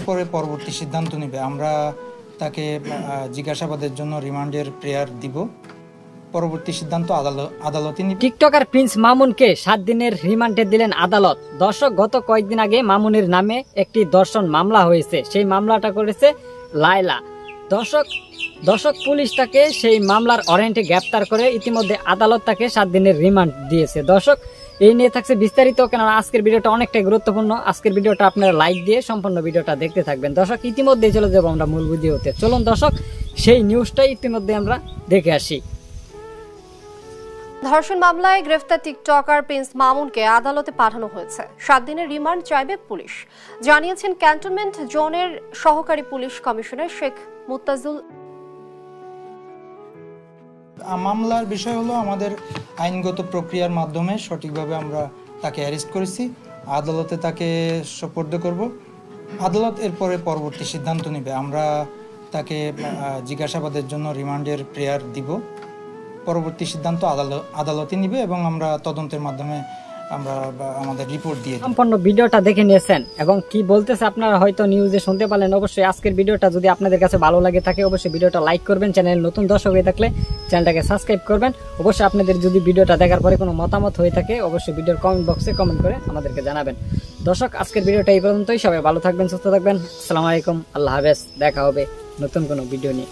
পরে পরবর্তী সিদ্ধান্ত নেবে। আমরা তাকে জিজ্ঞাসাবাদের জন্য রিমান্ডের প্রেয়ার দিব। পরবর্তী সিদ্ধান্ত আদালতই নিবে। টিকটকার প্রিন্স মামুনকে 7 দিনের রিমান্ডে দিলেন আদালত। দর্শক, গত কয়েকদিন আগে মামুনের নামে একটি ধর্ষণ মামলা হয়েছে। সেই মামলাটা করেছে লায়লা। দর্শক পুলিশ তাকে সেই মামলার ওয়ারেন্টে গ্রেফতার করে ইতিমধ্যে আদালত তাকে 7 দিনের রিমান্ড দিয়েছে। দর্শক, এই নিয়ে থাকছে বিস্তারিত, কেননা আজকের ভিডিওটা অনেকটাই গুরুত্বপূর্ণ। আজকের ভিডিওটা আপনারা লাইক দিয়ে সম্পূর্ণ ভিডিওটা দেখতে থাকবেন। দর্শক, ইতিমধ্যে চলে যাবো আমরা মূল ভিডিওতে। চলুন দর্শক, সেই নিউজটাই ইতিমধ্যে আমরা দেখে আসি। ধর্ষণ মামলায় গ্রেফতার টিকটকার প্রিন্স মামুনকে আদালতে পাঠানো হয়েছে। 7 দিনের রিমান্ড চাইবে পুলিশ, জানিয়েছেন ক্যান্টনমেন্ট জোনের সহকারী পুলিশ কমিশনার শেখ মুত্তাজুল। মামলার বিষয় হলো আমাদের আইনগত প্রক্রিয়ার মাধ্যমে সঠিকভাবে আমরা তাকে অ্যারেস্ট করেছি। আদালতে তাকে সোপর্দ করব। আদালত এরপরে পরবর্তী সিদ্ধান্ত নেবে। আমরা তাকে জিজ্ঞাসাবাদের জন্য রিমান্ডের প্রেয়ার দিব। পরবর্তী সিদ্ধান্ত আদালতই নিবে এবং আমরা তদন্তের মাধ্যমে আমরা আমাদের রিপোর্ট দিয়ে সম্পূর্ণ ভিডিওটা দেখে নিয়েছেন এবং কি বলতেছে আপনারা হয়তো নিউজে শুনতে পারলেন। অবশ্যই আজকের ভিডিওটা যদি আপনাদের কাছে ভালো লাগে থাকে অবশ্যই ভিডিওটা লাইক করবেন। চ্যানেল নতুন দর্শক হয়ে থাকলে চ্যানেলটাকে সাবস্ক্রাইব করবেন। অবশ্যই আপনাদের যদি ভিডিওটা দেখার পরে কোনো মতামত হয়ে থাকে অবশ্যই ভিডিওর কমেন্ট বক্সে কমেন্ট করে আমাদেরকে জানাবেন। দর্শক, আজকের ভিডিওটা এই পর্যন্তই। সবাই ভালো থাকবেন, সুস্থ থাকবেন। আসসালামু আলাইকুম, আল্লাহ হাফেজ। দেখা হবে নতুন কোনো ভিডিও নিয়ে।